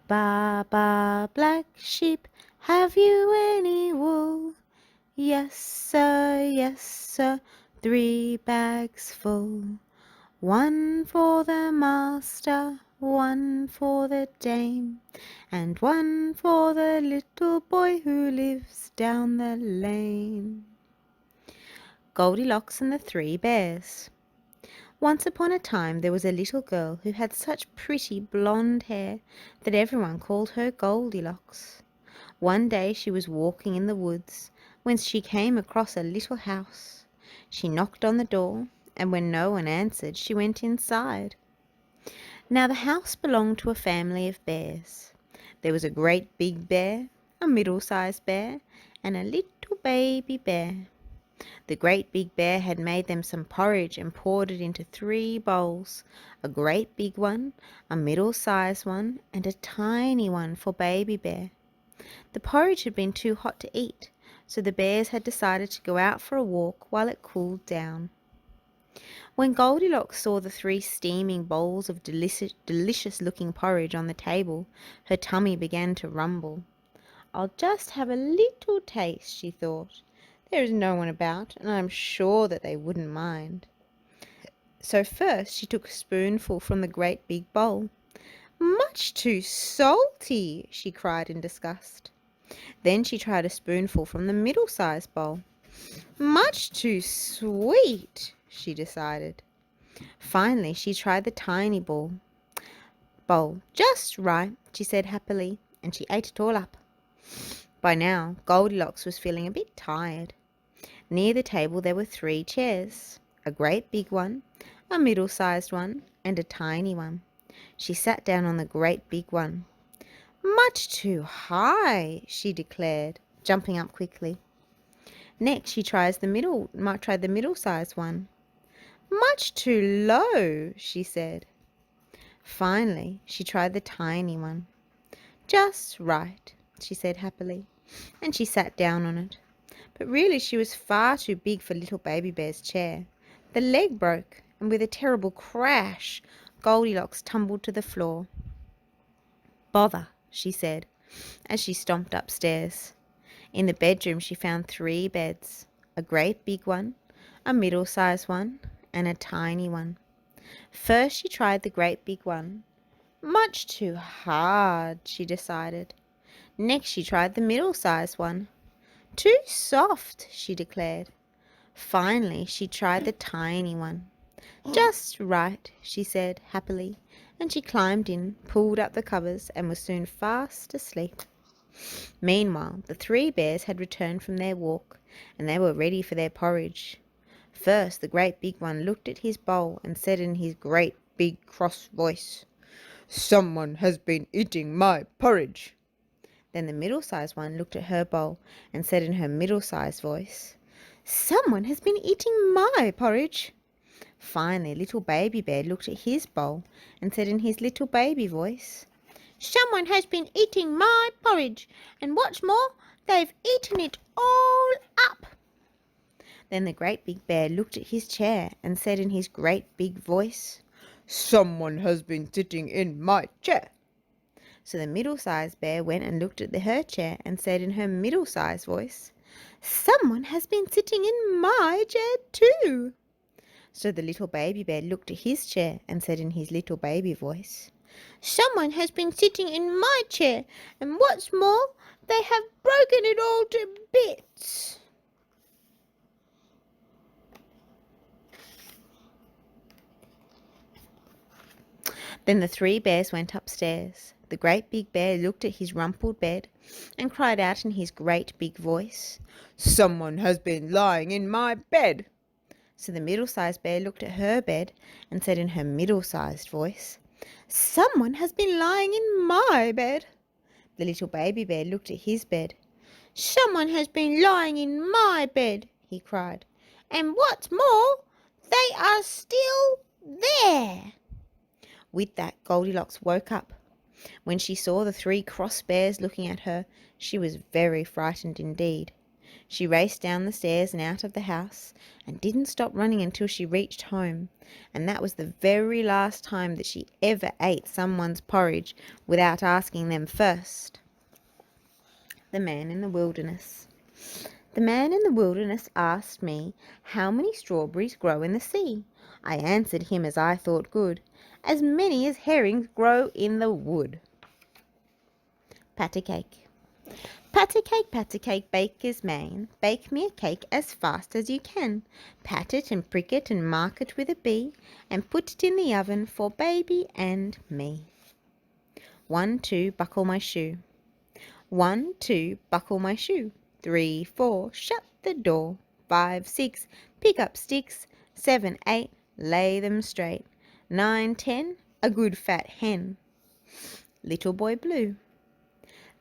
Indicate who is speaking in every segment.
Speaker 1: Ba, ba, black sheep, have you any wool? Yes, sir, 3 bags full. One for the master, one for the dame, and one for the little boy who lives down the lane. Goldilocks and the 3 Bears. Once upon a time there was a little girl who had such pretty blonde hair that everyone called her Goldilocks. One day she was walking in the woods when she came across a little house. She knocked on the door, and when no one answered, she went inside. Now the house belonged to a family of bears. There was a great big bear, a middle-sized bear, and a little baby bear. The great big bear had made them some porridge and poured it into 3 bowls, a great big one, a middle-sized one, and a tiny one for baby bear. The porridge had been too hot to eat, so the bears had decided to go out for a walk while it cooled down. When Goldilocks saw the 3 steaming bowls of delicious-looking porridge on the table, her tummy began to rumble. "I'll just have a little taste," she thought. "There is no one about, and I am sure that they wouldn't mind." So first she took a spoonful from the great big bowl. "Much too salty!" she cried in disgust. Then she tried a spoonful from the middle-sized bowl. "Much too sweet!" she decided. Finally she tried the tiny bowl. "Just right," she said happily, and she ate it all up. By now Goldilocks was feeling a bit tired. Near the table there were 3 chairs, a great big one, a middle-sized one, and a tiny one. She sat down on the great big one. "Much too high," she declared, jumping up quickly. Next she tried the middle-sized one. "Much too low," she said. Finally she tried the tiny one. "Just right," she said happily, and she sat down on it. But really she was far too big for little baby bear's chair. The leg broke, and with a terrible crash, Goldilocks tumbled to the floor. "Bother," she said, as she stomped upstairs. In the bedroom she found 3 beds, a great big one, a middle-sized one, and a tiny one. First she tried the great big one. "Much too hard," she decided. Next she tried the middle-sized one. "Too soft," she declared. Finally she tried the tiny one. "Just right," she said happily, and she climbed in, pulled up the covers, and was soon fast asleep. Meanwhile the 3 Bears had returned from their walk, and they were ready for their porridge. First the great big one looked at his bowl and said in his great big cross voice, "Someone has been eating my porridge." Then the middle-sized one looked at her bowl and said in her middle-sized voice, "Someone has been eating my porridge." Finally little baby bear looked at his bowl and said in his little baby voice, "Someone has been eating my porridge, and what's more, they've eaten it all up." Then the great big bear looked at his chair and said in his great big voice, "Someone has been sitting in my chair." So the middle-sized bear went and looked at her chair and said in her middle-sized voice, "Someone has been sitting in my chair too." So the little baby bear looked at his chair and said in his little baby voice, "Someone has been sitting in my chair, and what's more, they have broken it all to bits." Then the 3 Bears went upstairs. The great big bear looked at his rumpled bed and cried out in his great big voice, "Someone has been lying in my bed." So the middle-sized bear looked at her bed and said in her middle-sized voice, "Someone has been lying in my bed." The little baby bear looked at his bed. "Someone has been lying in my bed," he cried, "and what's more, they are still there." With that, Goldilocks woke up. When she saw the 3 cross bears looking at her, she was very frightened indeed. She raced down the stairs and out of the house, and didn't stop running until she reached home, and that was the very last time that she ever ate someone's porridge without asking them first. The Man in the Wilderness. The man in the wilderness asked me how many strawberries grow in the sea. I answered him as I thought good, as many as herrings grow in the wood. Patty cake. Patty cake, baker's man, bake me a cake as fast as you can. Pat it and prick it and mark it with a B, and put it in the oven for baby and me. 1, 2, buckle my shoe. 1, 2, buckle my shoe. 3, 4, shut the door. 5, 6, pick up sticks. 7, 8, lay them straight. 9, 10, a good fat hen. Little boy blue.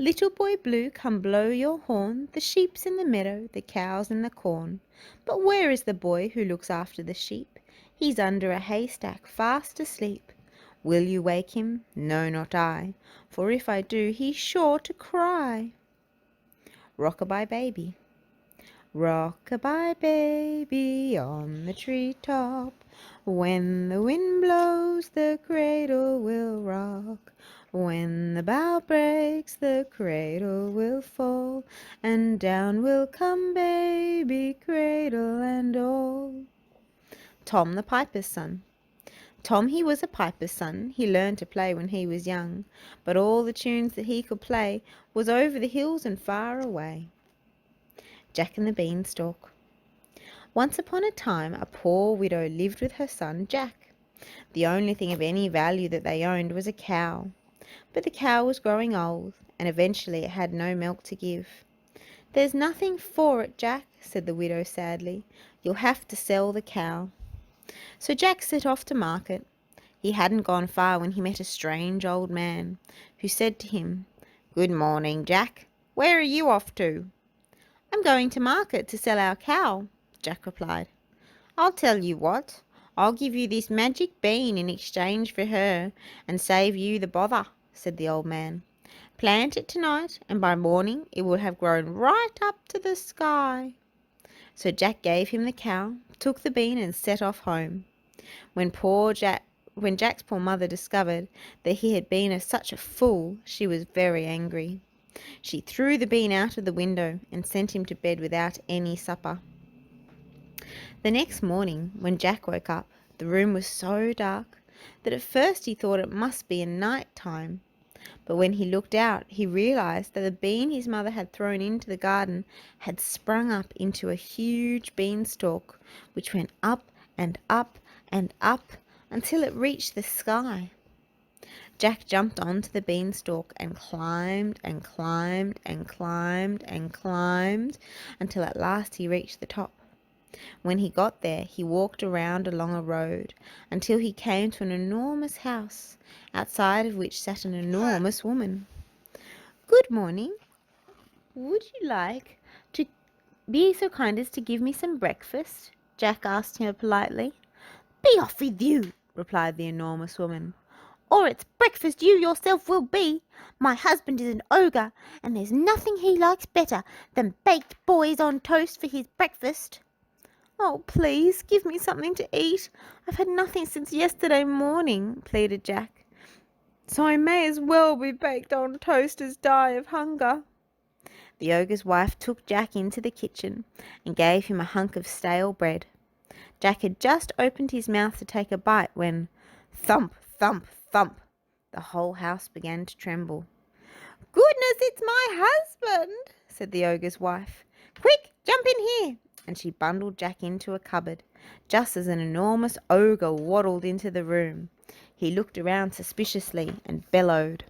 Speaker 1: Little boy blue, come blow your horn. The sheep's in the meadow, the cow's in the corn. But where is the boy who looks after the sheep? He's under a haystack, fast asleep. Will you wake him? No, not I, for if I do, he's sure to cry. Rock-a-bye baby. Rock-a-bye baby on the treetop. When the wind blows, the cradle will rock. When the bough breaks, the cradle will fall, and down will come baby, cradle and all. Tom the piper's son. Tom, he was a piper's son. He learned to play when he was young, but all the tunes that he could play was over the hills and far away. Jack and the Beanstalk. Once upon a time a poor widow lived with her son Jack. The only thing of any value that they owned was a cow. But the cow was growing old, and eventually it had no milk to give. "There's nothing for it, Jack," said the widow sadly. "You'll have to sell the cow." So Jack set off to market. He hadn't gone far when he met a strange old man, who said to him, "Good morning, Jack. Where are you off to?" "I'm going to market to sell our cow," Jack replied. "I'll tell you what. I'll give you this magic bean in exchange for her, and save you the bother," said the old man. "Plant it tonight, and by morning it will have grown right up to the sky." So Jack gave him the cow, took the bean, and set off home. When Jack's poor mother discovered that he had been such a fool, she was very angry. She threw the bean out of the window and sent him to bed without any supper. The next morning, when Jack woke up, the room was so dark that at first he thought it must be night time. But when he looked out, he realized that the bean his mother had thrown into the garden had sprung up into a huge beanstalk, which went up and up and up until it reached the sky. Jack jumped onto the beanstalk and climbed and climbed and climbed and climbed until at last he reached the top. When he got there, he walked around along a road until he came to an enormous house, outside of which sat an enormous woman. "Good morning. Would you like to be so kind as to give me some breakfast?" Jack asked her politely. "Be off with you," replied the enormous woman, "or it's breakfast you yourself will be. My husband is an ogre, and there's nothing he likes better than baked boys on toast for his breakfast." "Oh, please, give me something to eat. I've had nothing since yesterday morning," pleaded Jack. "So I may as well be baked on toast as die of hunger." The ogre's wife took Jack into the kitchen and gave him a hunk of stale bread. Jack had just opened his mouth to take a bite when, thump, thump, thump, the whole house began to tremble. "Goodness, it's my husband," said the ogre's wife. "Quick, jump in here," and she bundled Jack into a cupboard, just as an enormous ogre waddled into the room. He looked around suspiciously and bellowed,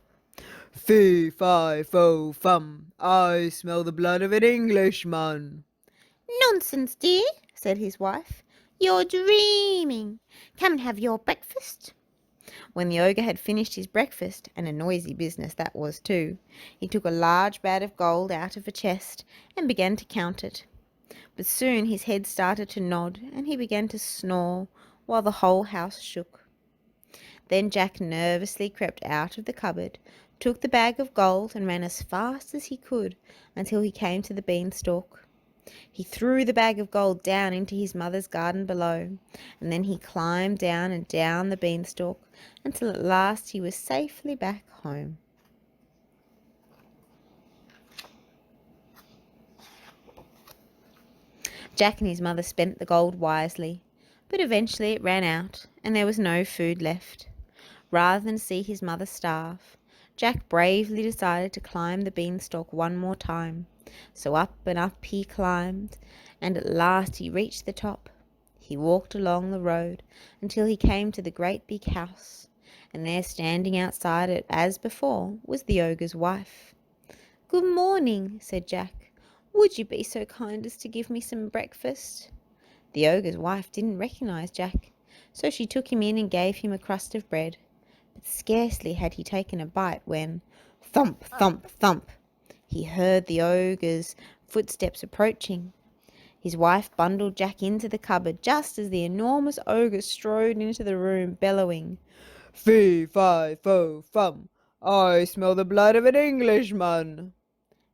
Speaker 2: "Fee, fi, fo, fum, I smell the blood of an Englishman."
Speaker 1: "Nonsense, dear," said his wife. "You're dreaming. Come and have your breakfast." When the ogre had finished his breakfast, and a noisy business that was too, he took a large bag of gold out of a chest and began to count it. But soon his head started to nod, and he began to snore, while the whole house shook. Then Jack nervously crept out of the cupboard, took the bag of gold, and ran as fast as he could until he came to the beanstalk. He threw the bag of gold down into his mother's garden below, and then he climbed down and down the beanstalk until at last he was safely back home. Jack and his mother spent the gold wisely, but eventually it ran out and there was no food left. Rather than see his mother starve, Jack bravely decided to climb the beanstalk one more time. So up and up he climbed, and at last he reached the top. He walked along the road until he came to the great big house, and there standing outside it as before was the ogre's wife. "Good morning," said Jack. "Would you be so kind as to give me some breakfast?" The ogre's wife didn't recognize Jack, so she took him in and gave him a crust of bread. But scarcely had he taken a bite when, thump, thump, thump, he heard the ogre's footsteps approaching. His wife bundled Jack into the cupboard just as the enormous ogre strode into the room, bellowing,
Speaker 2: Fee, fi, fo, fum, I smell the blood of an Englishman.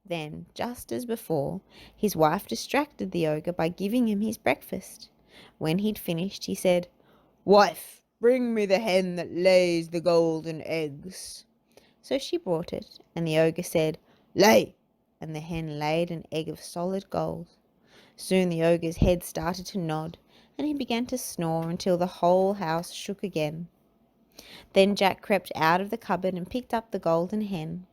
Speaker 1: Then, just as before, his wife distracted the ogre by giving him his breakfast. When he'd finished, he said,
Speaker 2: Wife, bring me the hen that lays the golden eggs.
Speaker 1: So she brought it, and the ogre said, "Lay!" and the hen laid an egg of solid gold. Soon the ogre's head started to nod, and he began to snore until the whole house shook again. Then Jack crept out of the cupboard and picked up the golden hen.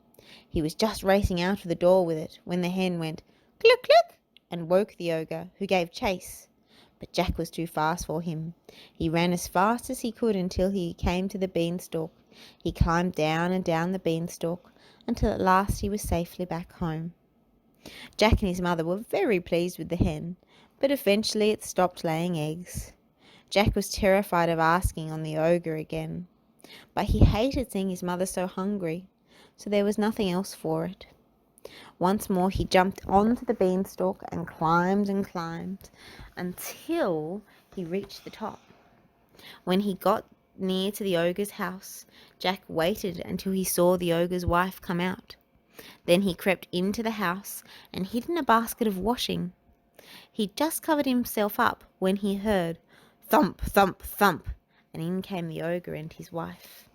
Speaker 1: He was just racing out of the door with it when the hen went cluck cluck and woke the ogre, who gave chase. But Jack was too fast for him. He ran as fast as he could until he came to the beanstalk. He climbed down and down the beanstalk until at last he was safely back home. Jack and his mother were very pleased with the hen, but eventually it stopped laying eggs. Jack was terrified of asking on the ogre again, but he hated seeing his mother so hungry, so there was nothing else for it. Once more he jumped onto the beanstalk and climbed until he reached the top. When he got near to the ogre's house, Jack waited until he saw the ogre's wife come out. Then he crept into the house and hid in a basket of washing. He'd just covered himself up when he heard thump, thump, thump, and in came the ogre and his wife.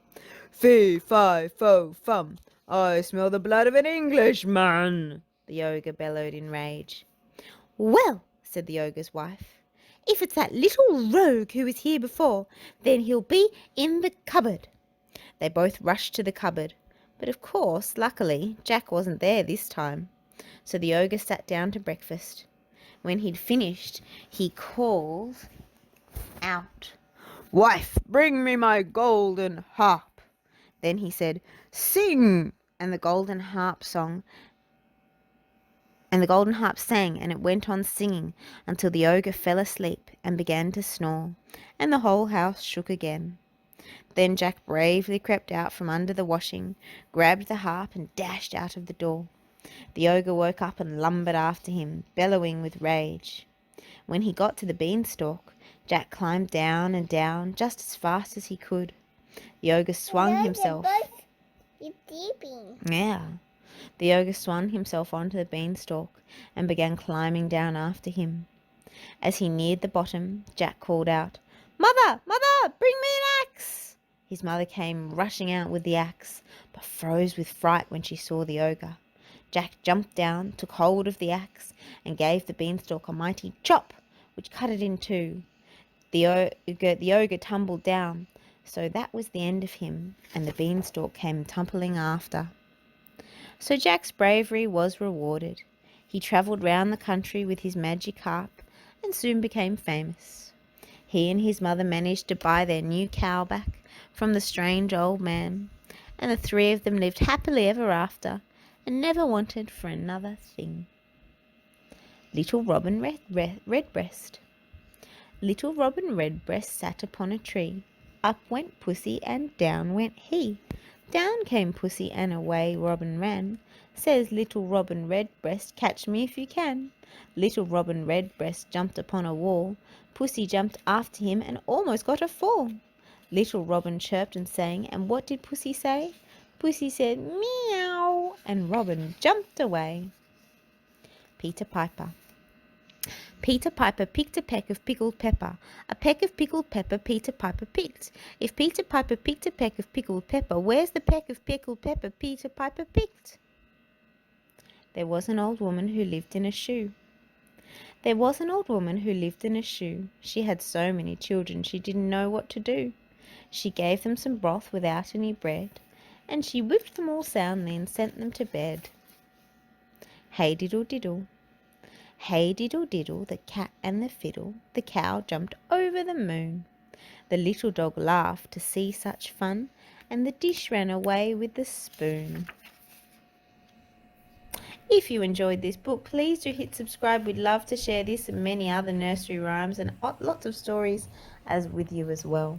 Speaker 2: Fee, fi, fo, fum, I smell the blood of an Englishman.
Speaker 1: The ogre bellowed in rage. "Well," said the ogre's wife, "if it's that little rogue who was here before, then he'll be in the cupboard." They both rushed to the cupboard, but of course, luckily, Jack wasn't there this time. So the ogre sat down to breakfast. When he'd finished, he called out,
Speaker 2: Wife, bring me my golden harp.
Speaker 1: Then he said, "Sing!" and the golden harp sang, and it went on singing until the ogre fell asleep and began to snore, and the whole house shook again. Then Jack bravely crept out from under the washing, grabbed the harp and dashed out of the door. The ogre woke up and lumbered after him, bellowing with rage. When he got to the beanstalk, Jack climbed down and down just as fast as he could. The ogre swung himself. Yeah. The ogre swung himself onto the beanstalk and began climbing down after him. As he neared the bottom, Jack called out, "Mother! Mother! Bring me an axe!" His mother came rushing out with the axe, but froze with fright when she saw the ogre. Jack jumped down, took hold of the axe, and gave the beanstalk a mighty chop, which cut it in two. The ogre tumbled down, so that was the end of him, and the beanstalk came tumbling after. So Jack's bravery was rewarded. He travelled round the country with his magic harp and soon became famous. He and his mother managed to buy their new cow back from the strange old man, and the three of them lived happily ever after and never wanted for another thing. Little Robin Redbreast. Little Robin Redbreast sat upon a tree. Up went Pussy and down went he. Down came Pussy and away Robin ran. Says little Robin Redbreast, "Catch me if you can." Little Robin Redbreast jumped upon a wall. Pussy jumped after him and almost got a fall. Little Robin chirped and sang, and what did Pussy say? Pussy said, "Meow," and Robin jumped away. Peter Piper. Peter Piper picked a peck of pickled pepper. A peck of pickled pepper Peter Piper picked. If Peter Piper picked a peck of pickled pepper, where's the peck of pickled pepper Peter Piper picked? There was an old woman who lived in a shoe. There was an old woman who lived in a shoe. She had so many children she didn't know what to do. She gave them some broth without any bread, and she whipped them all soundly and sent them to bed. Hey diddle diddle. Hey diddle diddle, the cat and the fiddle, the cow jumped over the moon. The little dog laughed to see such fun, and the dish ran away with the spoon. If you enjoyed this book, please do hit subscribe. We'd love to share this and many other nursery rhymes and lots of stories with you as well.